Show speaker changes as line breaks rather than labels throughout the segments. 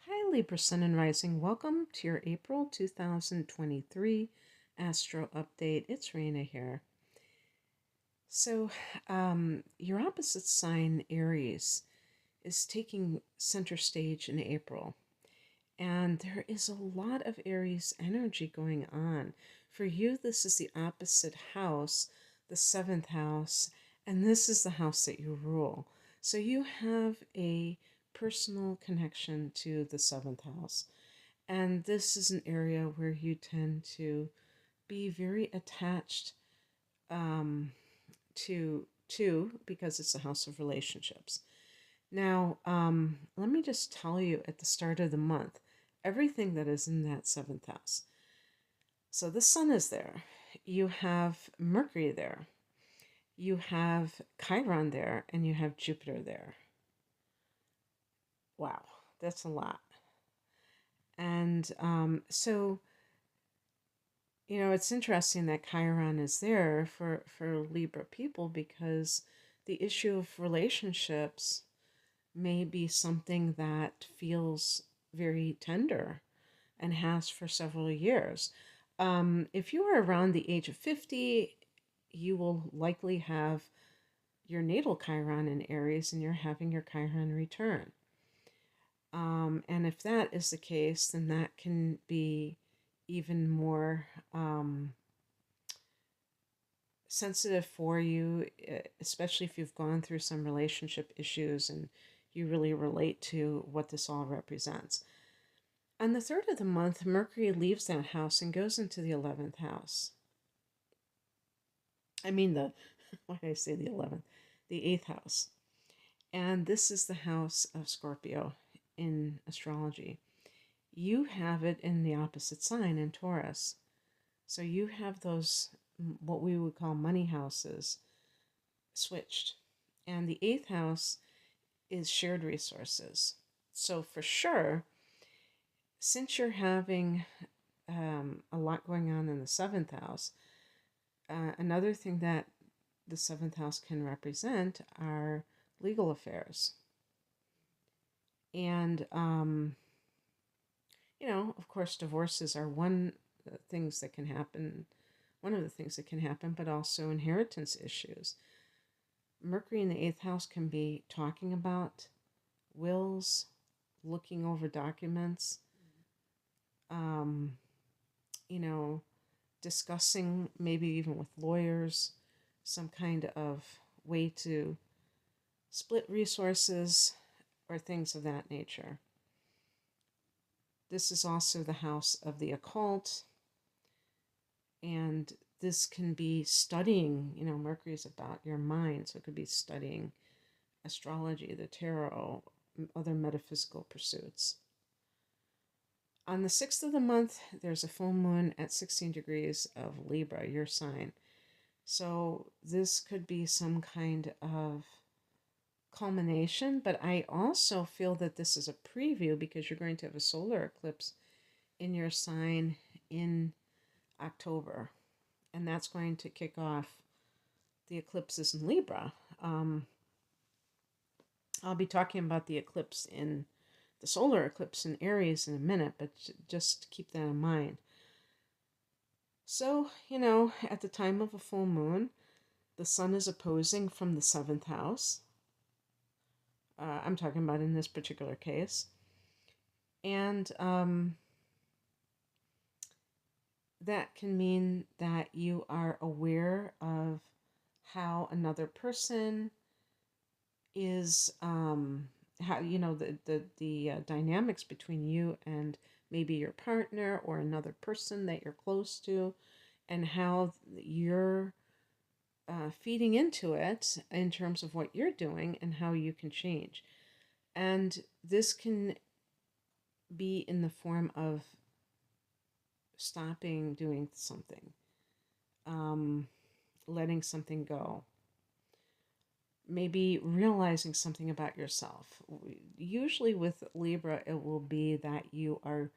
Hi, Libra Sun and Rising. Welcome to your April 2023 Astro Update. It's Raina here. So, your opposite sign, Aries, is taking center stage in April. And there is a lot of Aries energy going on. For you, this is the opposite house, the seventh house, and this is the house that you rule. So you have a personal connection to the seventh house. And this is an area where you tend to be very attached um, to because it's a house of relationships. Now, let me just tell you at the start of the month, everything that is in that seventh house. So the sun is there. You have Mercury there. You have Chiron there, and you have Jupiter there. Wow, that's a lot. And it's interesting that Chiron is there for Libra people because the issue of relationships may be something that feels very tender and has for several years. If you are around the age of 50, you will likely have your natal Chiron in Aries and you're having your Chiron return. And if that is the case, then that can be even more sensitive for you, especially if you've gone through some relationship issues and you really relate to what this all represents. On the third of the month, Mercury leaves that house and goes into the 11th house. I mean, why did I say the 11th? The 8th house. And this is the house of Scorpio in astrology. You have it in the opposite sign in Taurus. So you have those, what we would call money houses, switched. And the 8th house is shared resources. So for sure, since you're having a lot going on in the 7th house, another thing that the 7th house can represent are legal affairs. And, of course, divorces are one of the things that can happen, but also inheritance issues. Mercury in the 8th house can be talking about wills, looking over documents, um, you know, discussing maybe even with lawyers some kind of way to split resources or things of that nature. This is also the house of the occult, and this can be studying, Mercury is about your mind, so it could be studying astrology, the tarot, other metaphysical pursuits. On the 6th of the month, there's a full moon at 16 degrees of Libra, your sign. So this could be some kind of culmination, but I also feel that this is a preview because you're going to have a solar eclipse in your sign in October, and that's going to kick off the eclipses in Libra. I'll be talking about the eclipse in the solar eclipse in Aries in a minute, but just keep that in mind. So, at the time of a full moon, the sun is opposing from the 7th house. I'm talking about in this particular case. And that can mean that you are aware of how another person is, how, the dynamics between you and maybe your partner or another person that you're close to, and how you're feeding into it in terms of what you're doing and how you can change. And this can be in the form of stopping doing something, letting something go, maybe realizing something about yourself. Usually with Libra, it will be that you are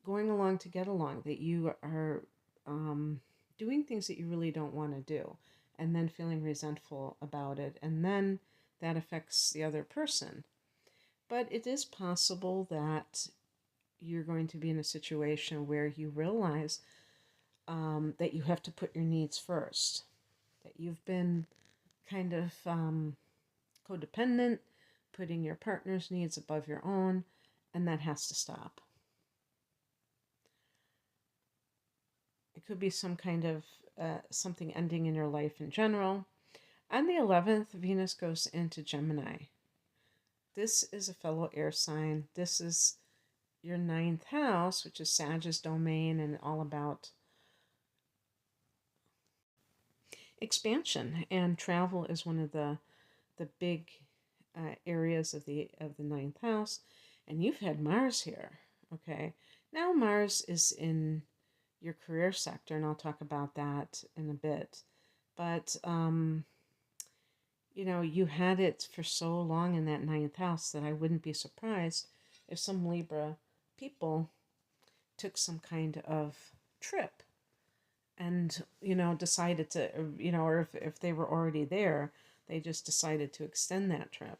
going along to get along, that you are doing things that you really don't want to do, and then feeling resentful about it, and then that affects the other person. But it is possible that you're going to be in a situation where you realize that you have to put your needs first, that you've been kind of codependent, putting your partner's needs above your own, and that has to stop. It could be some kind of something ending in your life in general. On the 11th, Venus goes into Gemini. This is a fellow air sign. This is your ninth house, which is Sag's domain and all about expansion. And travel is one of the big areas of the ninth house. And you've had Mars here. Okay. Now Mars is in your career sector, and I'll talk about that in a bit. But you had it for so long in that ninth house that I wouldn't be surprised if some Libra people took some kind of trip and, decided to, or if they were already there, they just decided to extend that trip.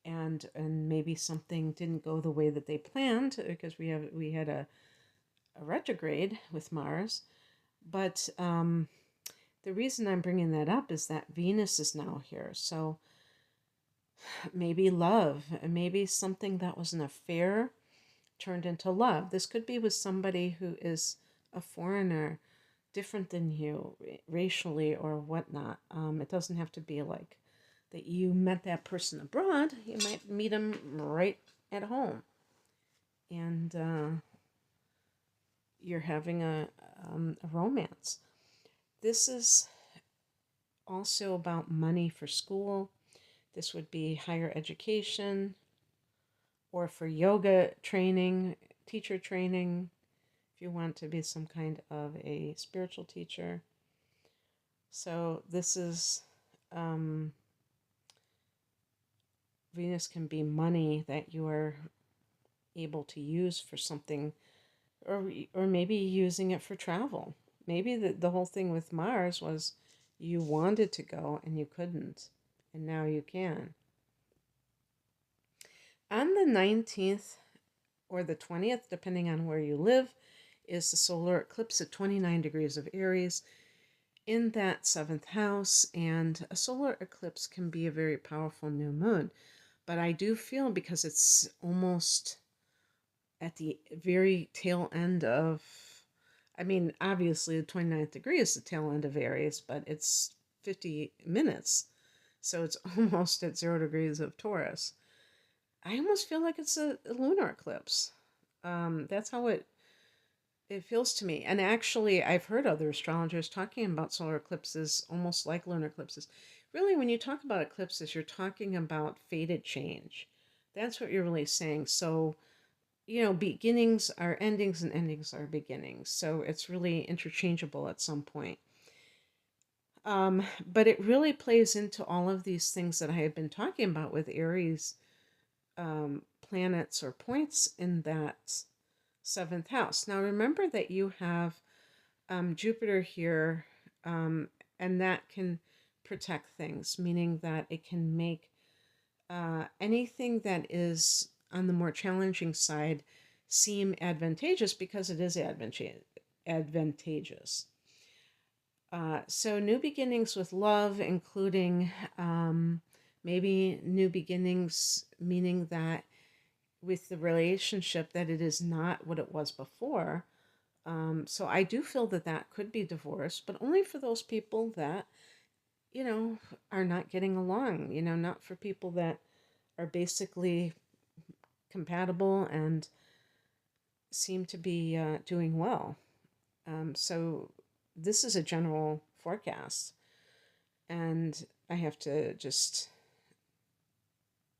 And maybe something didn't go the way that they planned because we had a retrograde with Mars. But the reason I'm bringing that up is that Venus is now here. So maybe love, maybe something that was an affair turned into love. This could be with somebody who is a foreigner, different than you, racially or whatnot. It doesn't have to be like that you met that person abroad. You might meet them right at home. And you're having a romance. This is also about money for school. This would be higher education or for yoga training, teacher training, if you want to be some kind of a spiritual teacher. So this is, Venus can be money that you are able to use for something, or maybe using it for travel. Maybe the whole thing with Mars was you wanted to go and you couldn't, and now you can. On the 19th or the 20th, depending on where you live, is the solar eclipse at 29 degrees of Aries in that 7th house. And a solar eclipse can be a very powerful new moon. But I do feel, because it's almost at the very tail end of, obviously the 29th degree is the tail end of Aries, but it's 50 minutes. So it's almost at 0 degrees of Taurus. I almost feel like it's a lunar eclipse. That's how it feels to me. And actually, I've heard other astrologers talking about solar eclipses almost like lunar eclipses. Really, when you talk about eclipses, you're talking about fated change. That's what you're really saying. So, beginnings are endings and endings are beginnings. So it's really interchangeable at some point. But it really plays into all of these things that I have been talking about with Aries planets or points in that 7th house. Now remember that you have Jupiter here, and that can protect things, meaning that it can make anything that is on the more challenging side seem advantageous because it is advantageous. So new beginnings with love, including maybe new beginnings, meaning that with the relationship that it is not what it was before. So I do feel that that could be divorce, but only for those people that, are not getting along, not for people that are basically compatible and seem to be doing well. So this is a general forecast, and I have to just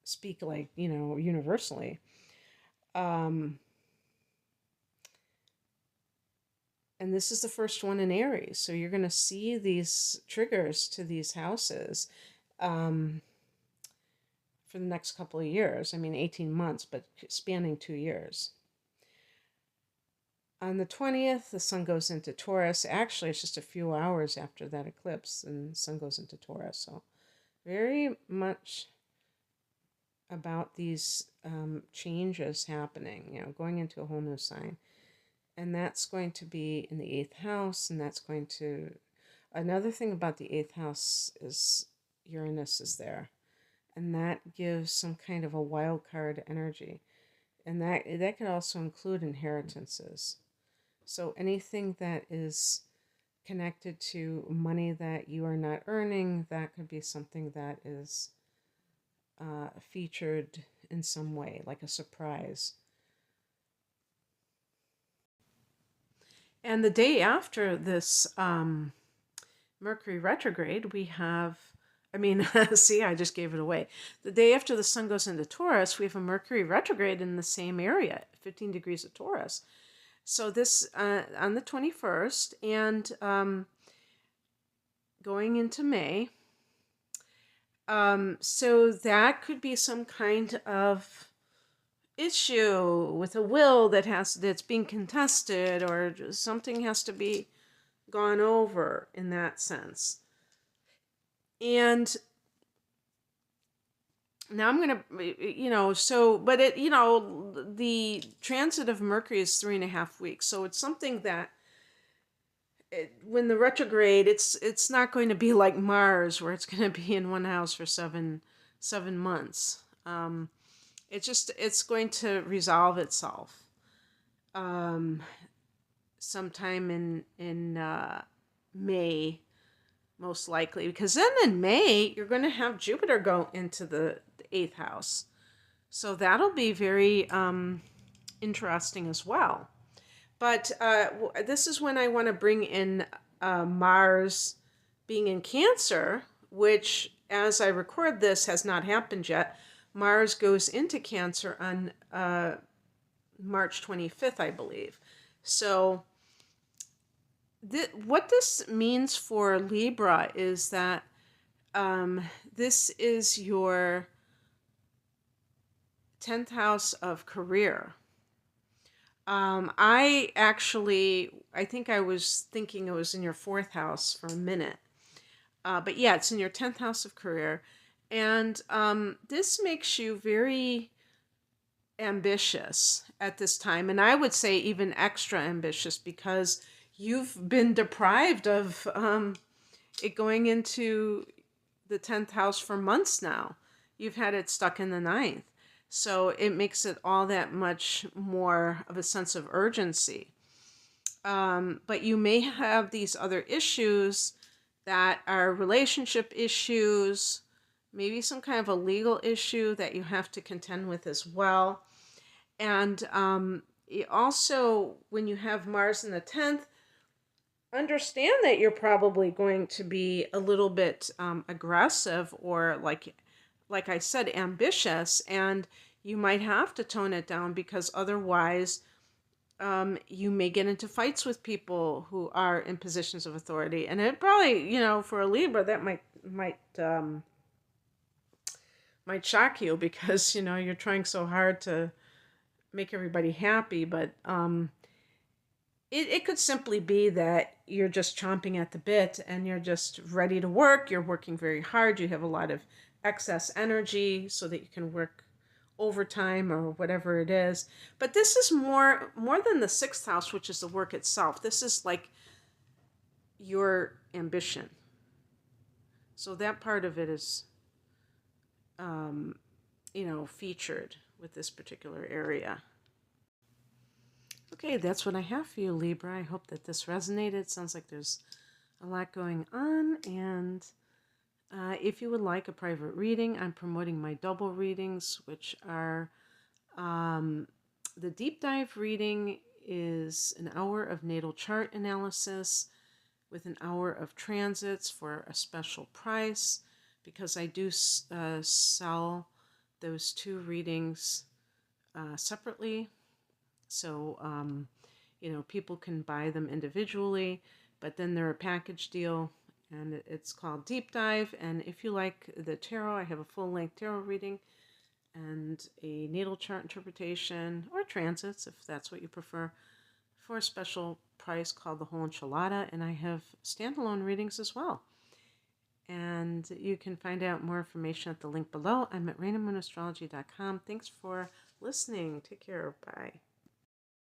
speak like, universally. And this is the first one in Aries. So you're going to see these triggers to these houses for the next couple of years. 18 months, but spanning 2 years. On the 20th, the sun goes into Taurus. Actually, it's just a few hours after that eclipse, and the sun goes into Taurus. So very much about these changes happening, going into a whole new sign. And that's going to be in the eighth house, and that's going to. Another thing about the eighth house is Uranus is there, and that gives some kind of a wild card energy. And that could also include inheritances. So anything that is connected to money that you are not earning, that could be something that is featured in some way, like a surprise. And the day after this Mercury retrograde, we have, I mean, see, I just gave it away. The day after the sun goes into Taurus, we have a Mercury retrograde in the same area, 15 degrees of Taurus. So this on the 21st, and going into May. So that could be some kind of issue with a will that's being contested, or just something has to be gone over in that sense. And now I'm going to, but the transit of Mercury is 3.5 weeks. So it's something that when the retrograde, it's not going to be like Mars, where it's going to be in one house for seven months. It's going to resolve itself sometime in May, most likely, because then in May you're going to have Jupiter go into the eighth house, so that'll be very interesting as well. But this is when I want to bring in Mars being in Cancer, which, as I record this, has not happened yet. Mars goes into Cancer on March 25th, I believe. So what this means for Libra is that this is your 10th house of career. I think I was thinking it was in your 4th house for a minute. But yeah, it's in your 10th house of career. And this makes you very ambitious at this time. And I would say even extra ambitious, because you've been deprived of it going into the 10th house for months now. You've had it stuck in the 9th. So it makes it all that much more of a sense of urgency. But you may have these other issues that are relationship issues, maybe some kind of a legal issue that you have to contend with as well. And also, when you have Mars in the 10th, understand that you're probably going to be a little bit aggressive, or like I said, ambitious, and you might have to tone it down, because otherwise you may get into fights with people who are in positions of authority. And it probably, for a Libra, that might shock you, because, you're trying so hard to make everybody happy. But it could simply be that you're just chomping at the bit and you're just ready to work. You're working very hard. You have a lot of excess energy so that you can work overtime or whatever it is. But this is more than the 6th house, which is the work itself. This is like your ambition. So that part of it is, featured with this particular area. Okay, that's what I have for you, Libra. I hope that this resonated. Sounds like there's a lot going on. And if you would like a private reading, I'm promoting my double readings, which are the deep dive reading is an hour of natal chart analysis with an hour of transits for a special price, because I do sell those two readings separately. So, people can buy them individually, but then they're a package deal, and it's called Deep Dive. And if you like the tarot, I have a full-length tarot reading and a natal chart interpretation, or transits, if that's what you prefer, for a special price called the whole enchilada. And I have standalone readings as well. And you can find out more information at the link below. I'm at rainamoonastrology.com. Thanks for listening. Take care. Bye.